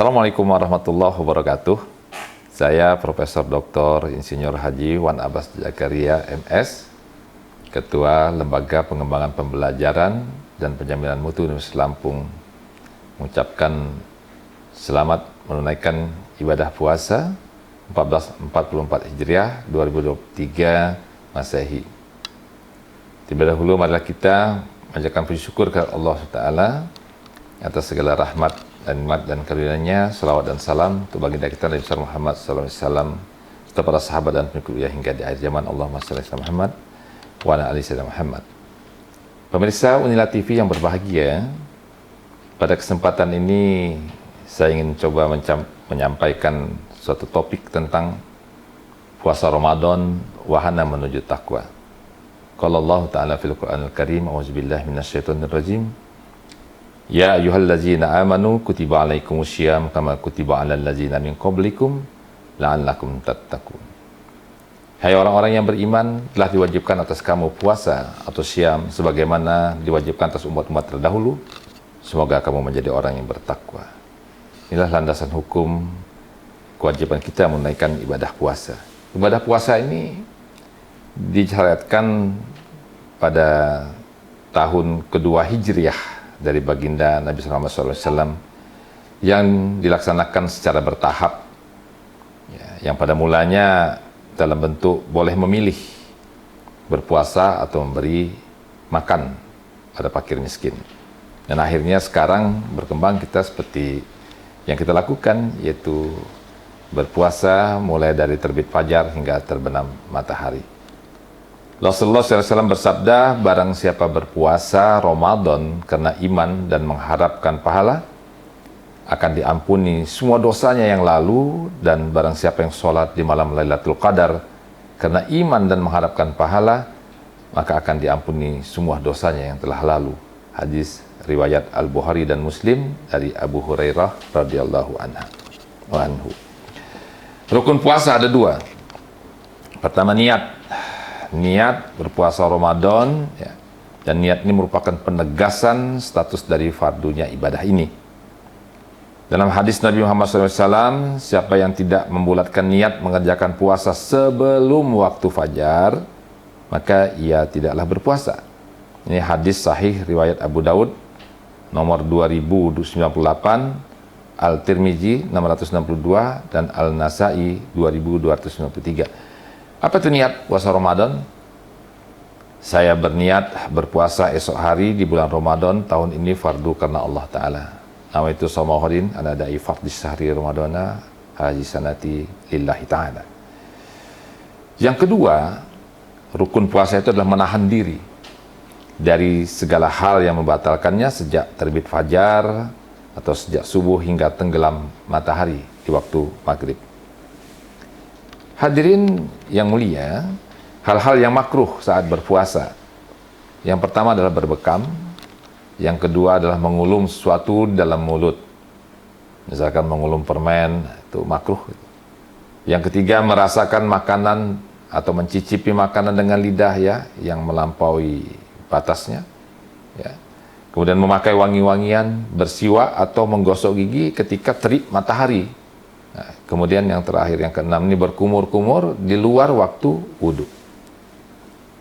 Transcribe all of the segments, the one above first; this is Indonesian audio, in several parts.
Assalamualaikum warahmatullahi wabarakatuh. Saya Profesor Dr. Insinyur Haji Wan Abbas Zakaria MS, Ketua Lembaga Pengembangan Pembelajaran dan Penjaminan Mutu Universitas Lampung, mengucapkan selamat menunaikan ibadah puasa 1444 Hijriah 2023 Masehi. Terlebih dahulu marilah kita panjatkan puji syukur kepada Allah Taala atas segala rahmat dan nikmat dan karunia-Nya. Salawat dan salam untuk baginda kita Nabi Muhammad SAW, serta para sahabat dan pengikut hingga di akhir zaman. Allahumma shalli ala Muhammad wa ala ali sayyidina Muhammad. Pemirsa Unila TV yang berbahagia, pada kesempatan ini saya ingin coba menyampaikan suatu topik tentang puasa Ramadan, wahana menuju takwa. Qala Allah Ta'ala fil Qur'anil Karim, a'udzubillahi minasyaitonir rajim. Ya ayyuhallazina amanu kutiba alaikumussyiyam kama kutiba alal ladzina min qablikum la'allakum tattaqun. Hai orang-orang yang beriman, telah diwajibkan atas kamu puasa atau syam sebagaimana diwajibkan atas umat-umat terdahulu. Semoga kamu menjadi orang yang bertakwa. Inilah landasan hukum kewajiban kita menunaikan ibadah puasa. Ibadah puasa ini disyariatkan pada tahun kedua Hijriah dari baginda Nabi Muhammad SAW yang dilaksanakan secara bertahap, yang pada mulanya dalam bentuk boleh memilih berpuasa atau memberi makan pada fakir miskin, dan akhirnya sekarang berkembang kita seperti yang kita lakukan, yaitu berpuasa mulai dari terbit fajar hingga terbenam matahari. Rasulullah SAW bersabda, barang siapa berpuasa Ramadan karena iman dan mengharapkan pahala, akan diampuni semua dosanya yang lalu, dan barang siapa yang sholat di malam Lailatul Qadar karena iman dan mengharapkan pahala, maka akan diampuni semua dosanya yang telah lalu. Hadis riwayat Al-Bukhari dan Muslim dari Abu Hurairah radhiyallahu anhu. Rukun puasa ada dua. Pertama, niat berpuasa Ramadan, dan niat ini merupakan penegasan status dari fardunya ibadah ini. Dalam hadis Nabi Muhammad SAW, siapa yang tidak membulatkan niat mengerjakan puasa sebelum waktu fajar, maka ia tidaklah berpuasa. Ini hadis sahih riwayat Abu Daud nomor 2098, Al-Tirmizi 662, dan Al-Nasai 2293. Apa itu niat puasa Ramadan? Saya berniat berpuasa esok hari di bulan Ramadan tahun ini fardu karena Allah Ta'ala. Nama itu Somahodin, anadai fardis sahri Ramadana, haji sanati lillahi ta'ala. Yang kedua, rukun puasa itu adalah menahan diri dari segala hal yang membatalkannya sejak terbit fajar atau sejak subuh hingga tenggelam matahari di waktu maghrib. Hadirin yang mulia, hal-hal yang makruh saat berpuasa. Yang pertama adalah berbekam. Yang kedua adalah mengulum sesuatu dalam mulut. Misalkan mengulum permen, itu makruh. Yang ketiga, merasakan makanan atau mencicipi makanan dengan lidah yang melampaui batasnya. Kemudian memakai wangi-wangian, bersiwak atau menggosok gigi ketika terik matahari. Kemudian yang terakhir, yang keenam, ini berkumur-kumur di luar waktu wudhu.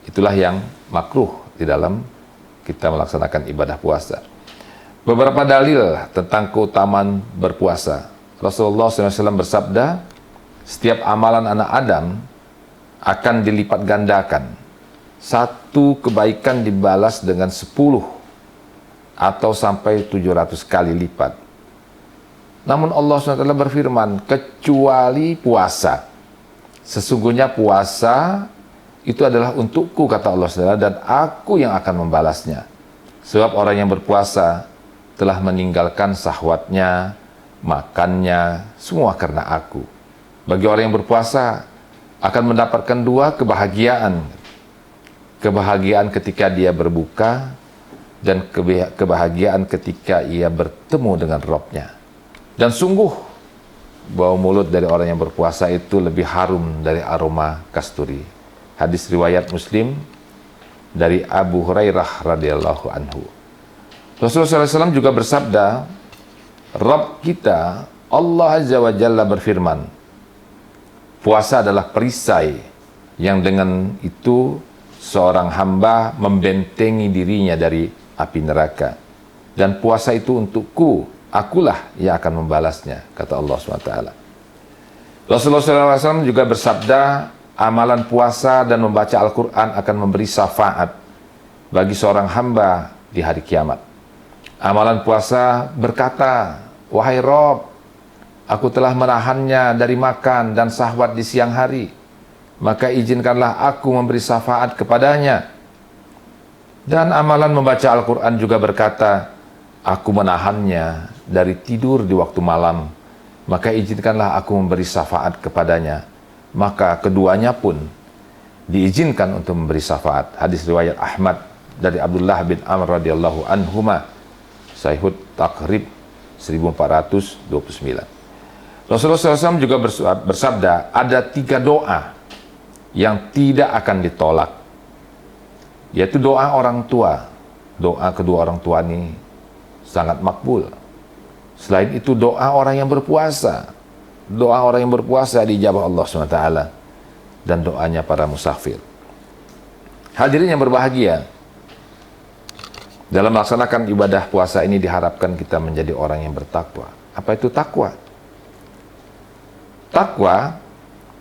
Itulah yang makruh di dalam kita melaksanakan ibadah puasa. Beberapa dalil tentang keutamaan berpuasa. Rasulullah SAW bersabda, setiap amalan anak Adam akan dilipat gandakan. Satu kebaikan dibalas dengan 10 atau sampai 700 kali lipat. Namun Allah SWT berfirman, kecuali puasa. Sesungguhnya puasa itu adalah untukku, kata Allah SWT, dan aku yang akan membalasnya. Sebab orang yang berpuasa telah meninggalkan syahwatnya, makannya, semua karena aku. Bagi orang yang berpuasa akan mendapatkan dua kebahagiaan. Kebahagiaan ketika dia berbuka, dan kebahagiaan ketika ia bertemu dengan Rabb-Nya. Dan sungguh, bau mulut dari orang yang berpuasa itu lebih harum dari aroma kasturi. Hadis riwayat Muslim dari Abu Hurairah radhiyallahu anhu. Rasulullah SAW juga bersabda, Rabb kita Allah Azza wa Jalla berfirman, puasa adalah perisai yang dengan itu seorang hamba membentengi dirinya dari api neraka. Dan puasa itu untukku, akulah yang akan membalasnya, kata Allah SWT. Rasulullah SAW juga bersabda, amalan puasa dan membaca Al-Quran akan memberi syafaat bagi seorang hamba di hari kiamat. Amalan puasa berkata, wahai Rob, aku telah menahannya dari makan dan syahwat di siang hari, maka izinkanlah aku memberi syafaat kepadanya. Dan amalan membaca Al-Quran juga berkata, aku menahannya dari tidur di waktu malam, maka izinkanlah aku memberi syafaat kepadanya. Maka keduanya pun diizinkan untuk memberi syafaat. Hadis riwayat Ahmad dari Abdullah bin Amr radhiyallahu anhuma, Sahihut Taqrib 1429. Rasulullah SAW juga bersabda, ada 3 doa yang tidak akan ditolak, yaitu doa orang tua. Doa kedua orang tua ini sangat makbul. Selain itu doa orang yang berpuasa. Doa orang yang berpuasa dijabah Allah SWT. Dan doanya para musafir. Hadirin yang berbahagia, dalam melaksanakan ibadah puasa ini diharapkan kita menjadi orang yang bertakwa. Apa itu takwa? Takwa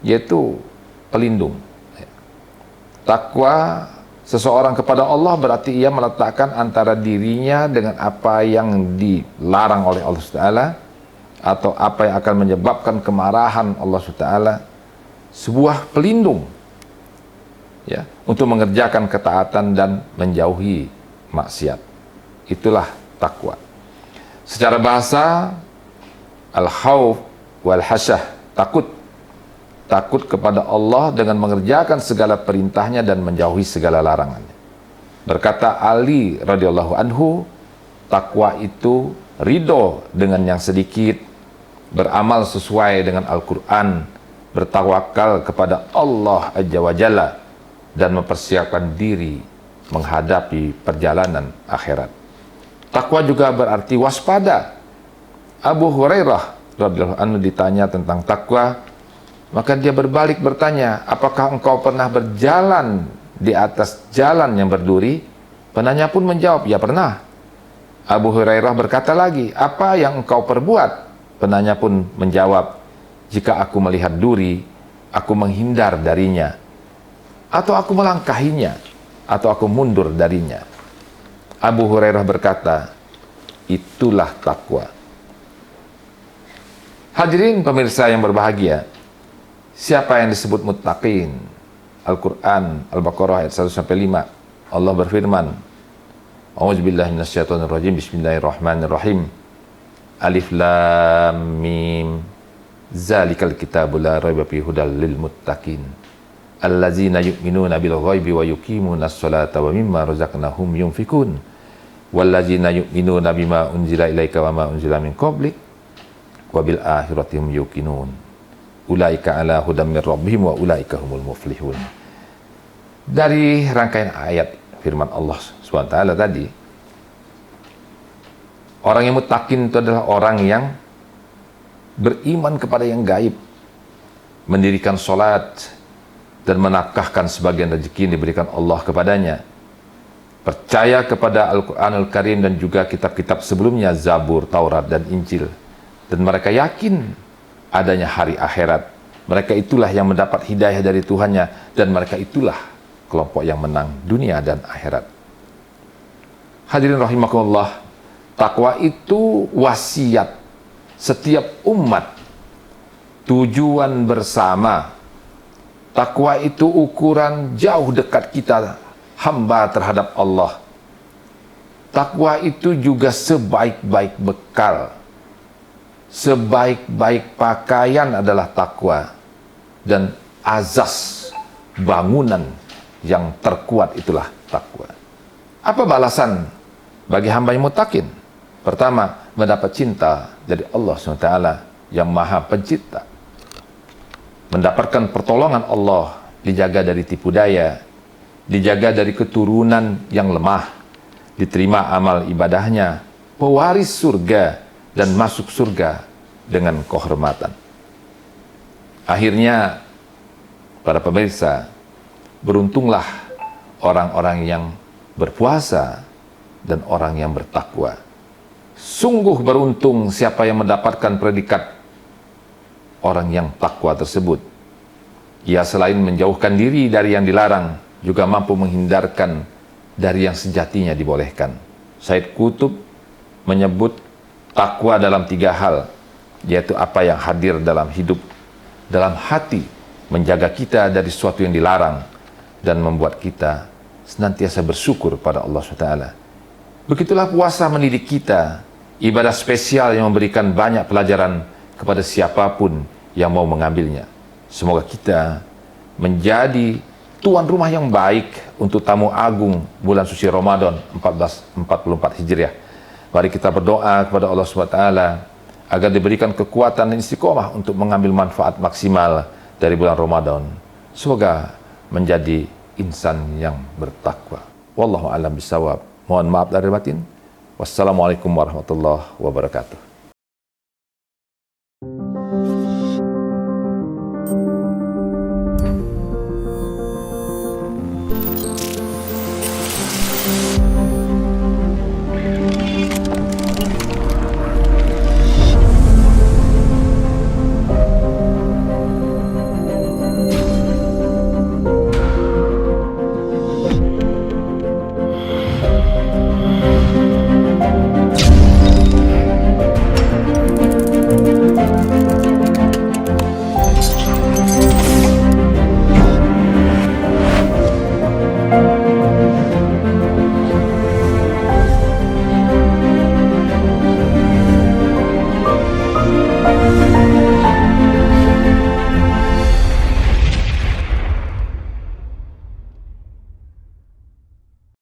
yaitu pelindung. Takwa seseorang kepada Allah berarti ia meletakkan antara dirinya dengan apa yang dilarang oleh Allah SWT, atau apa yang akan menyebabkan kemarahan Allah SWT, sebuah pelindung ya, untuk mengerjakan ketaatan dan menjauhi maksiat. Itulah takwa. Secara bahasa, al-khawf wal hasyah, takut kepada Allah dengan mengerjakan segala perintahnya dan menjauhi segala larangannya. Berkata Ali radhiyallahu anhu, takwa itu ridho dengan yang sedikit, beramal sesuai dengan Al-Quran, bertawakal kepada Allah Azza wa Jalla, dan mempersiapkan diri menghadapi perjalanan akhirat. Takwa juga berarti waspada. Abu Hurairah radhiyallahu anhu ditanya tentang takwa, maka dia berbalik bertanya, apakah engkau pernah berjalan di atas jalan yang berduri? Penanya pun menjawab, ya pernah. Abu Hurairah berkata lagi, apa yang engkau perbuat? Penanya pun menjawab, jika aku melihat duri, aku menghindar darinya, atau aku melangkahinya, atau aku mundur darinya. Abu Hurairah berkata, itulah takwa. Hadirin pemirsa yang berbahagia, siapa yang disebut muttaqin? Al-Quran, Al-Baqarah ayat 1-5. Allah berfirman, A'udzubillahi minasyaitonirrajim, Bismillahirrahmanirrahim. Alif Lam Mim. Zalikal kitabu la raiba fihi hudal lil muttaqin. Allazina yu'minuna bil ghaibi wa yuqimunas sholata wa mimma razaqnahum yunfikun. Wallazina yu'minuna bima unzila ilaika wa ma unzila min qablik wa bil akhirati hum yuqinun. Ulaika ala hudam mir rabbihim wa ulaika humul muflihun. Dari rangkaian ayat firman Allah SWT tadi, orang yang muttaqin itu adalah orang yang beriman kepada yang gaib, mendirikan sholat dan menafkahkan sebagian rezeki yang diberikan Allah kepadanya, percaya kepada Al-Quranul Karim dan juga kitab-kitab sebelumnya, Zabur, Taurat, dan Injil, dan mereka yakin adanya hari akhirat. Mereka itulah yang mendapat hidayah dari Tuhannya, dan mereka itulah kelompok yang menang dunia dan akhirat. Hadirin rahimakumullah, takwa itu wasiat setiap umat, tujuan bersama. Takwa itu ukuran jauh dekat kita hamba terhadap Allah. Takwa itu juga sebaik-baik bekal, sebaik-baik pakaian adalah takwa, dan azas bangunan yang terkuat itulah takwa. Apa balasan bagi hamba yang muttaqin? Pertama, mendapat cinta dari Allah SWT yang Maha Pencipta, mendapatkan pertolongan Allah, dijaga dari tipu daya, dijaga dari keturunan yang lemah, diterima amal ibadahnya, pewaris surga dan masuk surga dengan kehormatan. Akhirnya, para pemirsa, beruntunglah orang-orang yang berpuasa dan orang yang bertakwa. Sungguh beruntung siapa yang mendapatkan predikat orang yang takwa tersebut. Ia selain menjauhkan diri dari yang dilarang, juga mampu menghindarkan dari yang sejatinya dibolehkan. Said Qutb menyebut takwa dalam 3 hal, yaitu apa yang hadir dalam hidup, dalam hati, menjaga kita dari sesuatu yang dilarang, dan membuat kita senantiasa bersyukur pada Allah SWT. Begitulah puasa mendidik kita, ibadah spesial yang memberikan banyak pelajaran kepada siapapun yang mau mengambilnya. Semoga kita menjadi tuan rumah yang baik untuk tamu agung bulan suci Ramadan 1444 Hijriah. Mari kita berdoa kepada Allah SWT agar diberikan kekuatan dan istiqomah untuk mengambil manfaat maksimal dari bulan Ramadan. Semoga menjadi insan yang bertakwa. Wallahu a'lam bishawab. Mohon maaf lahir batin. Wassalamualaikum warahmatullahi wabarakatuh.